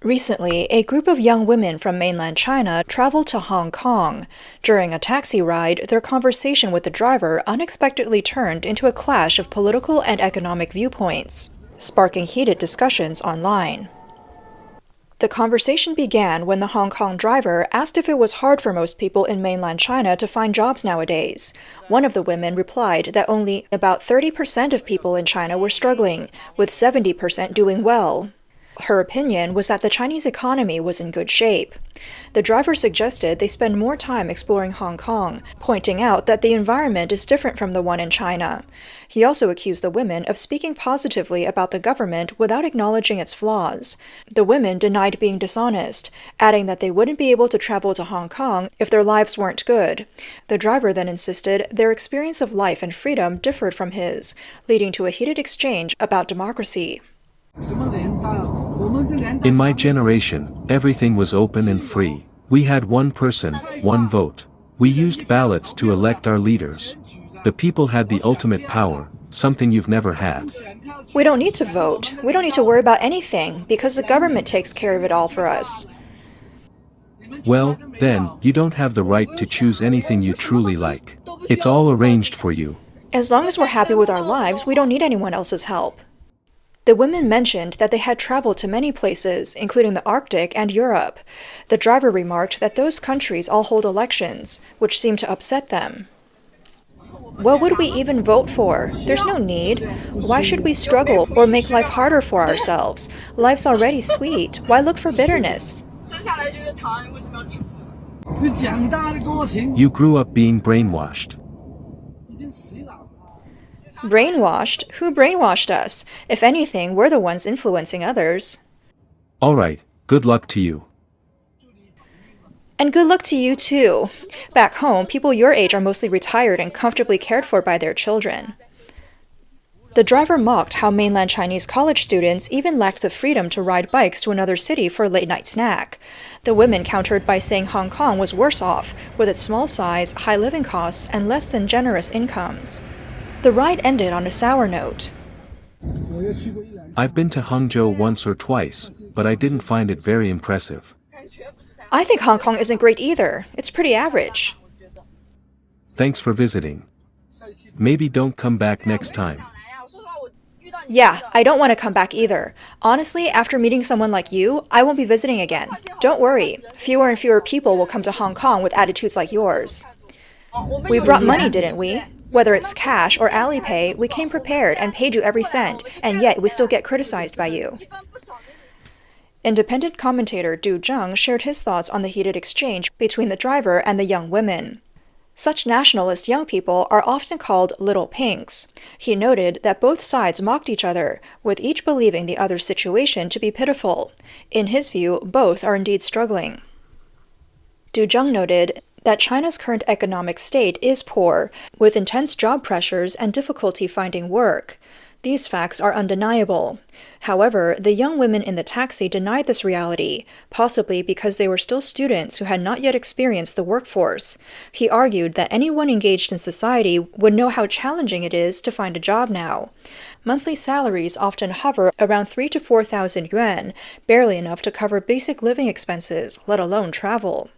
Recently, a group of young women from mainland China traveled to Hong Kong. During a taxi ride, their conversation with the driver unexpectedly turned into a clash of political and economic viewpoints, sparking heated discussions online. The conversation began when the Hong Kong driver asked if it was hard for most people in mainland China to find jobs nowadays. One of the women replied that only about 30% of people in China were struggling, with 70% doing well. Her opinion was that the Chinese economy was in good shape. The driver suggested they spend more time exploring Hong Kong, pointing out that the environment is different from the one in China. He also accused the women of speaking positively about the government without acknowledging its flaws. The women denied being dishonest, adding that they wouldn't be able to travel to Hong Kong if their lives weren't good. The driver then insisted their experience of life and freedom differed from his, leading to a heated exchange about democracy. In my generation, everything was open and free. We had one person, one vote. We used ballots to elect our leaders. The people had the ultimate power, something you've never had. We don't need to vote. We don't need to worry about anything, because the government takes care of it all for us. Well, then, you don't have the right to choose anything you truly like. It's all arranged for you. As long as we're happy with our lives, we don't need anyone else's help. The women mentioned that they had traveled to many places, including the Arctic and Europe. The driver remarked that those countries all hold elections, which seemed to upset them. What would we even vote for? There's no need. Why should we struggle or make life harder for ourselves? Life's already sweet. Why look for bitterness? You grew up being brainwashed. Brainwashed? Who brainwashed us? If anything, we're the ones influencing others. All right, good luck to you. And good luck to you, too. Back home, people your age are mostly retired and comfortably cared for by their children. The driver mocked how mainland Chinese college students even lacked the freedom to ride bikes to another city for a late-night snack. The women countered by saying Hong Kong was worse off, with its small size, high living costs, and less than generous incomes. The ride ended on a sour note. I've been to Hangzhou once or twice, but I didn't find it very impressive. I think Hong Kong isn't great either. It's pretty average. Thanks for visiting. Maybe don't come back next time. Yeah, I don't want to come back either. Honestly, after meeting someone like you, I won't be visiting again. Don't worry. Fewer and fewer people will come to Hong Kong with attitudes like yours. We brought money, didn't we? Whether it's cash or Alipay, we came prepared and paid you every cent, and yet we still get criticized by you. Independent commentator Du Zheng shared his thoughts on the heated exchange between the driver and the young women. Such nationalist young people are often called little pinks. He noted that both sides mocked each other, with each believing the other's situation to be pitiful. In his view, both are indeed struggling. Du Zheng noted that China's current economic state is poor, with intense job pressures and difficulty finding work. These facts are undeniable. However, the young women in the taxi denied this reality, possibly because they were still students who had not yet experienced the workforce. He argued that anyone engaged in society would know how challenging it is to find a job now. Monthly salaries often hover around 3,000 to 4,000 yuan, barely enough to cover basic living expenses, let alone travel.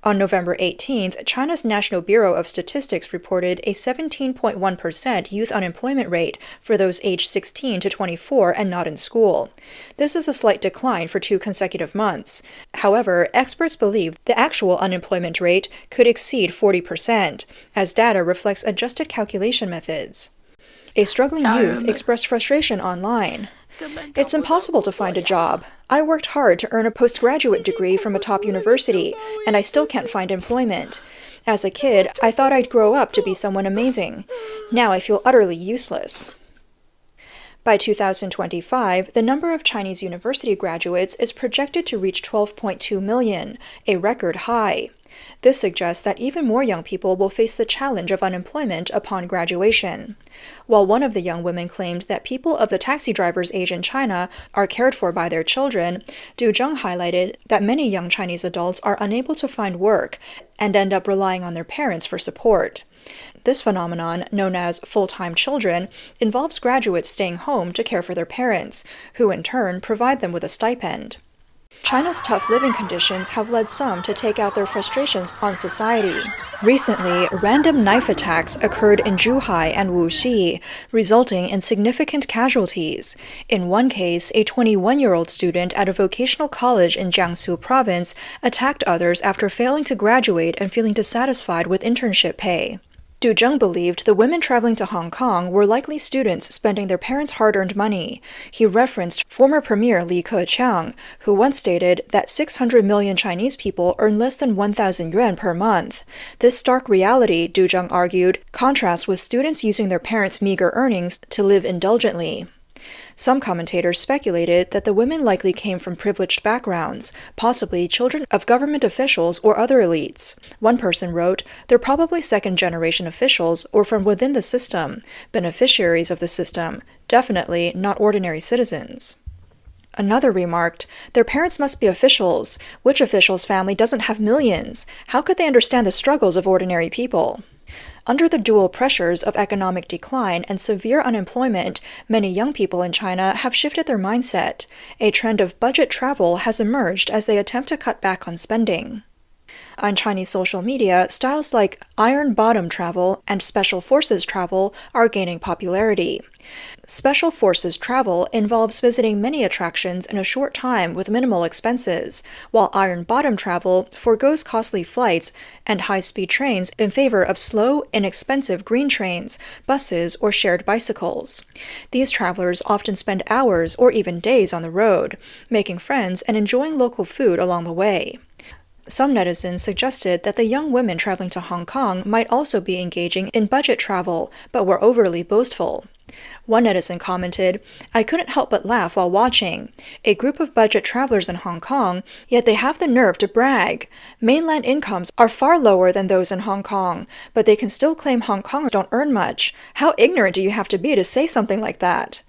On November 18th, China's National Bureau of Statistics reported a 17.1% youth unemployment rate for those aged 16 to 24 and not in school. This is a slight decline for 2 consecutive months. However, experts believe the actual unemployment rate could exceed 40%, as data reflects adjusted calculation methods. A struggling youth expressed frustration online. It's impossible to find a job. I worked hard to earn a postgraduate degree from a top university, and I still can't find employment. As a kid, I thought I'd grow up to be someone amazing. Now I feel utterly useless. By 2025, the number of Chinese university graduates is projected to reach 12.2 million, a record high. This suggests that even more young people will face the challenge of unemployment upon graduation. While one of the young women claimed that people of the taxi driver's age in China are cared for by their children, Du Zheng highlighted that many young Chinese adults are unable to find work and end up relying on their parents for support. This phenomenon, known as full-time children, involves graduates staying home to care for their parents, who in turn provide them with a stipend. China's tough living conditions have led some to take out their frustrations on society. Recently, random knife attacks occurred in Zhuhai and Wuxi, resulting in significant casualties. In one case, a 21-year-old student at a vocational college in Jiangsu province attacked others after failing to graduate and feeling dissatisfied with internship pay. Du Zheng believed the women traveling to Hong Kong were likely students spending their parents' hard-earned money. He referenced former Premier Li Keqiang, who once stated that 600 million Chinese people earn less than 1,000 yuan per month. This stark reality, Du Zheng argued, contrasts with students using their parents' meager earnings to live indulgently. Some commentators speculated that the women likely came from privileged backgrounds, possibly children of government officials or other elites. One person wrote, "They're probably second-generation officials or from within the system, beneficiaries of the system, definitely not ordinary citizens." Another remarked, "Their parents must be officials. Which official's family doesn't have millions? How could they understand the struggles of ordinary people?" Under the dual pressures of economic decline and severe unemployment, many young people in China have shifted their mindset. A trend of budget travel has emerged as they attempt to cut back on spending. On Chinese social media, styles like iron bottom travel and special forces travel are gaining popularity. Special forces travel involves visiting many attractions in a short time with minimal expenses, while iron bottom travel forgoes costly flights and high-speed trains in favor of slow, inexpensive green trains, buses, or shared bicycles. These travelers often spend hours or even days on the road, making friends and enjoying local food along the way. Some netizens suggested that the young women traveling to Hong Kong might also be engaging in budget travel, but were overly boastful. One netizen commented, "I couldn't help but laugh while watching. A group of budget travelers in Hong Kong, yet they have the nerve to brag. Mainland incomes are far lower than those in Hong Kong, but they can still claim Hong Kongers don't earn much. How ignorant do you have to be to say something like that?"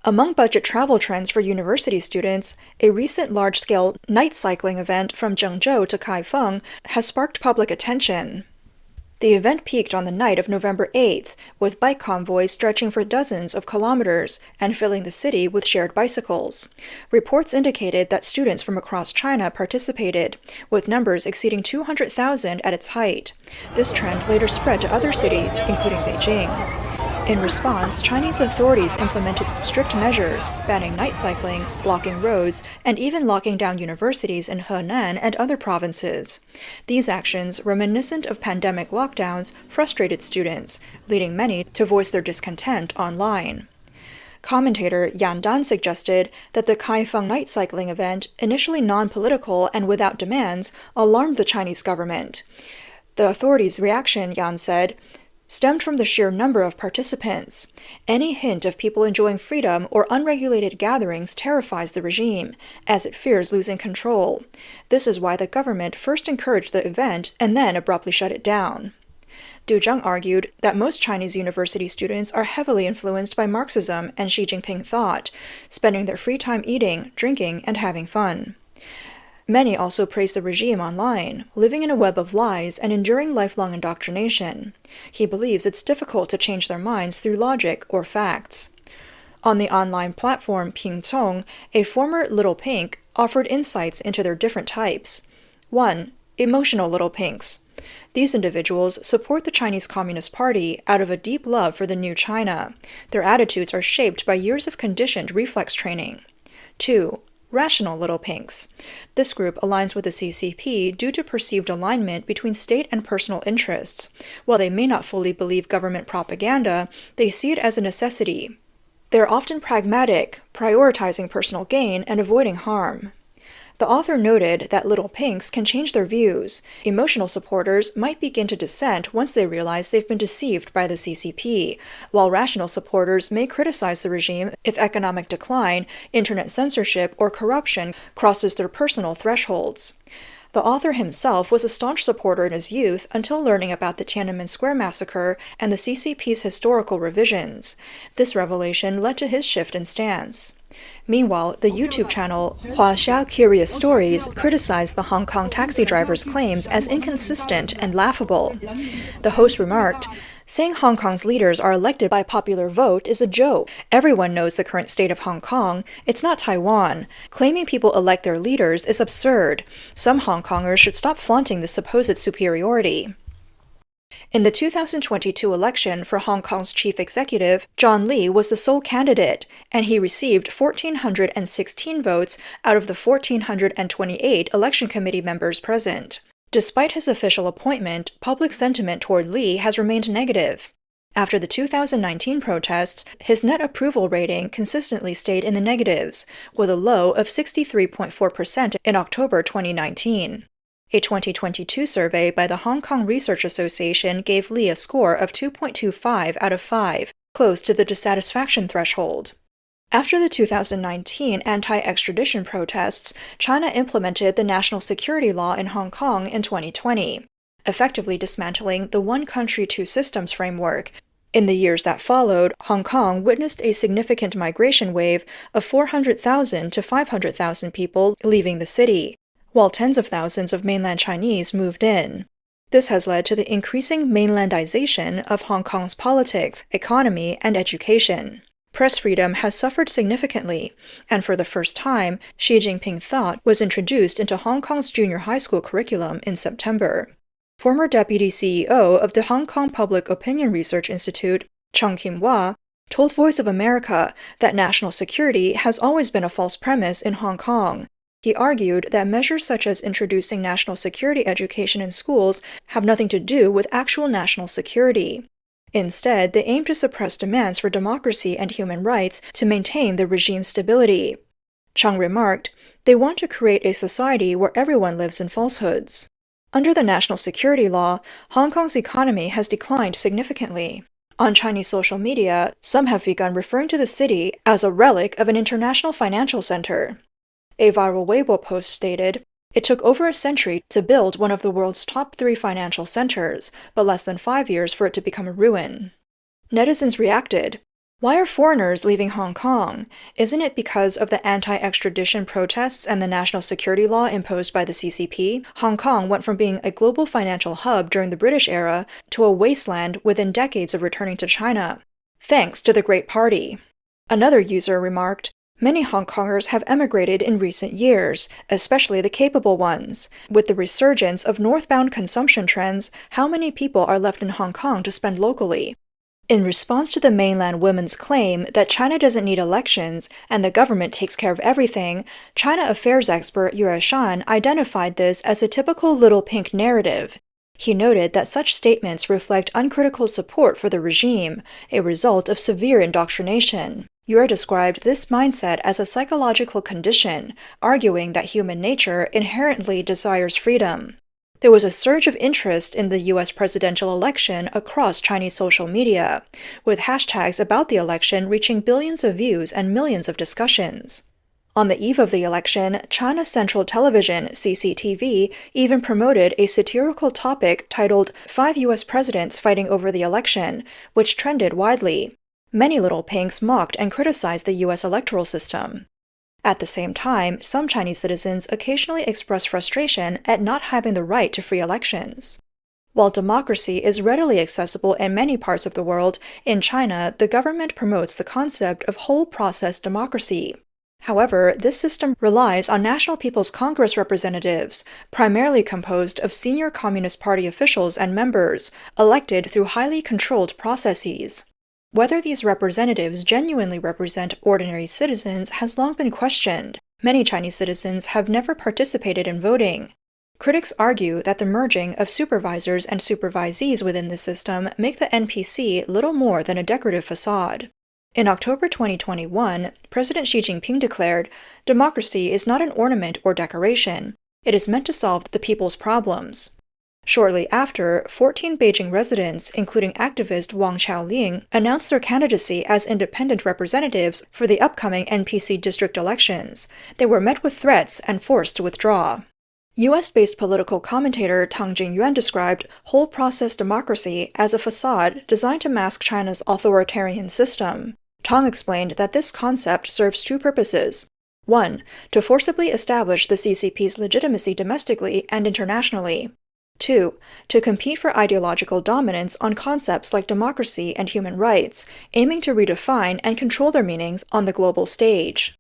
Among budget travel trends for university students, a recent large-scale night cycling event from Zhengzhou to Kaifeng has sparked public attention. The event peaked on the night of November 8th, with bike convoys stretching for dozens of kilometers and filling the city with shared bicycles. Reports indicated that students from across China participated, with numbers exceeding 200,000 at its height. This trend later spread to other cities, including Beijing. In response, Chinese authorities implemented strict measures, banning night cycling, blocking roads, and even locking down universities in Henan and other provinces. These actions, reminiscent of pandemic lockdowns, frustrated students, leading many to voice their discontent online. Commentator Yan Dan suggested that the Kaifeng night cycling event, initially non-political and without demands, alarmed the Chinese government. The authorities' reaction, Yan said, stemmed from the sheer number of participants. Any hint of people enjoying freedom or unregulated gatherings terrifies the regime, as it fears losing control. This is why the government first encouraged the event and then abruptly shut it down. Du Zheng argued that most Chinese university students are heavily influenced by Marxism and Xi Jinping thought, spending their free time eating, drinking, and having fun. Many also praise the regime online, living in a web of lies and enduring lifelong indoctrination. He believes it's difficult to change their minds through logic or facts. On the online platform Pingcong, a former Little Pink offered insights into their different types. 1. Emotional Little Pinks. These individuals support the Chinese Communist Party out of a deep love for the new China. Their attitudes are shaped by years of conditioned reflex training. 2. Rational Little Pinks. This group aligns with the CCP due to perceived alignment between state and personal interests. While they may not fully believe government propaganda, they see it as a necessity. They are often pragmatic, prioritizing personal gain and avoiding harm. The author noted that Little Pinks can change their views. Emotional supporters might begin to dissent once they realize they've been deceived by the CCP, while rational supporters may criticize the regime if economic decline, internet censorship, or corruption crosses their personal thresholds. The author himself was a staunch supporter in his youth until learning about the Tiananmen Square massacre and the CCP's historical revisions. This revelation led to his shift in stance. Meanwhile, the YouTube channel Huaxia Curious Stories criticized the Hong Kong taxi driver's claims as inconsistent and laughable. The host remarked, Saying Hong Kong's leaders are elected by popular vote is a joke. Everyone knows the current state of Hong Kong. It's not Taiwan. Claiming people elect their leaders is absurd. Some Hong Kongers should stop flaunting this supposed superiority. In the 2022 election for Hong Kong's chief executive, John Lee was the sole candidate, and he received 1,416 votes out of the 1,428 election committee members present. Despite his official appointment, public sentiment toward Lee has remained negative. After the 2019 protests, his net approval rating consistently stayed in the negatives, with a low of 63.4% in October 2019. A 2022 survey by the Hong Kong Research Association gave Lee a score of 2.25 out of 5, close to the dissatisfaction threshold. After the 2019 anti-extradition protests, China implemented the national security law in Hong Kong in 2020, effectively dismantling the one country, two systems framework. In the years that followed, Hong Kong witnessed a significant migration wave of 400,000 to 500,000 people leaving the city, while tens of thousands of mainland Chinese moved in. This has led to the increasing mainlandization of Hong Kong's politics, economy, and education. Press freedom has suffered significantly, and for the first time, Xi Jinping thought was introduced into Hong Kong's junior high school curriculum in September. Former Deputy CEO of the Hong Kong Public Opinion Research Institute, Chung Kim-hwa, told Voice of America that national security has always been a false premise in Hong Kong. He argued that measures such as introducing national security education in schools have nothing to do with actual national security. Instead, they aim to suppress demands for democracy and human rights to maintain the regime's stability. Chung remarked, "They want to create a society where everyone lives in falsehoods." Under the national security law, Hong Kong's economy has declined significantly. On Chinese social media, some have begun referring to the city as a relic of an international financial center. A viral Weibo post stated, "It took over a century to build one of the world's top 3 financial centers, but less than 5 years for it to become a ruin." Netizens reacted, "Why are foreigners leaving Hong Kong? Isn't it because of the anti-extradition protests and the national security law imposed by the CCP? Hong Kong went from being a global financial hub during the British era to a wasteland within decades of returning to China, thanks to the Great Party." Another user remarked, "Many Hong Kongers have emigrated in recent years, especially the capable ones. With the resurgence of northbound consumption trends, how many people are left in Hong Kong to spend locally?" In response to the mainland women's claim that China doesn't need elections and the government takes care of everything, China affairs expert Yue Shan identified this as a typical little pink narrative. He noted that such statements reflect uncritical support for the regime, a result of severe indoctrination. Yue described this mindset as a psychological condition, arguing that human nature inherently desires freedom. There was a surge of interest in the U.S. presidential election across Chinese social media, with hashtags about the election reaching billions of views and millions of discussions. On the eve of the election, China Central Television, CCTV, even promoted a satirical topic titled 5 U.S. Presidents Fighting Over the Election, which trended widely. Many little pinks mocked and criticized the U.S. electoral system. At the same time, some Chinese citizens occasionally express frustration at not having the right to free elections. While democracy is readily accessible in many parts of the world, in China, the government promotes the concept of whole process democracy. However, this system relies on National People's Congress representatives, primarily composed of senior Communist Party officials and members, elected through highly controlled processes. Whether these representatives genuinely represent ordinary citizens has long been questioned. Many Chinese citizens have never participated in voting. Critics argue that the merging of supervisors and supervisees within the system make the NPC little more than a decorative facade. In October 2021, President Xi Jinping declared, "Democracy is not an ornament or decoration. It is meant to solve the people's problems." Shortly after, 14 Beijing residents, including activist Wang Chaoling, announced their candidacy as independent representatives for the upcoming NPC district elections. They were met with threats and forced to withdraw. US-based political commentator Tang Jingyuan described whole process democracy as a facade designed to mask China's authoritarian system. Tang explained that this concept serves 2 purposes. 1. To forcibly establish the CCP's legitimacy domestically and internationally. 2. To compete for ideological dominance on concepts like democracy and human rights, aiming to redefine and control their meanings on the global stage.